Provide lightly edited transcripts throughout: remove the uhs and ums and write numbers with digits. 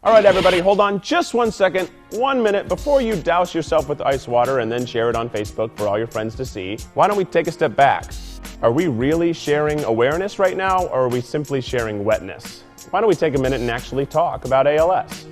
All right, everybody, hold on just 1 second, 1 minute before you douse yourself with ice water and then share it on Facebook for all your friends to see. Why don't we take a step back? Are we really sharing awareness right now, or are we simply sharing wetness? Why don't we take a minute and actually talk about ALS?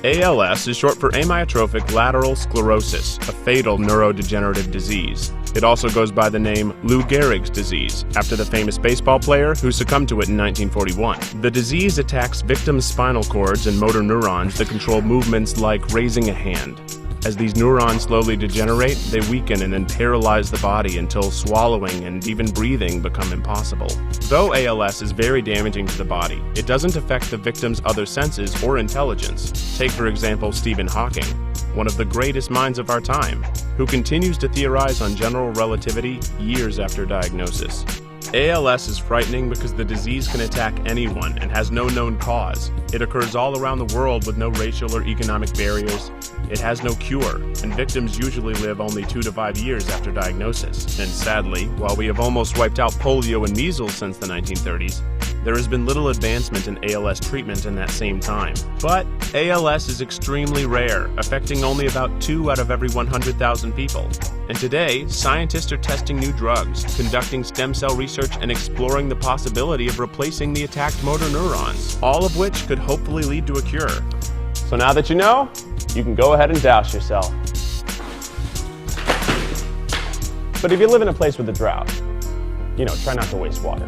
ALS is short for amyotrophic lateral sclerosis, a fatal neurodegenerative disease. It also goes by the name Lou Gehrig's disease, after the famous baseball player who succumbed to it in 1941. The disease attacks victims' spinal cords and motor neurons that control movements like raising a hand. As these neurons slowly degenerate, they weaken and then paralyze the body until swallowing and even breathing become impossible. Though ALS is very damaging to the body, it doesn't affect the victim's other senses or intelligence. Take, for example, Stephen Hawking, one of the greatest minds of our time, who continues to theorize on general relativity years after diagnosis. ALS is frightening because the disease can attack anyone and has no known cause. It occurs all around the world with no racial or economic barriers. It has no cure, and victims usually live only 2 to 5 years after diagnosis. And sadly, while we have almost wiped out polio and measles since the 1930s, there has been little advancement in ALS treatment in that same time. But ALS is extremely rare, affecting only about 2 out of every 100,000 people. And today, scientists are testing new drugs, conducting stem cell research, and exploring the possibility of replacing the attacked motor neurons, all of which could hopefully lead to a cure. So now that you know, you can go ahead and douse yourself. But if you live in a place with a drought, try not to waste water.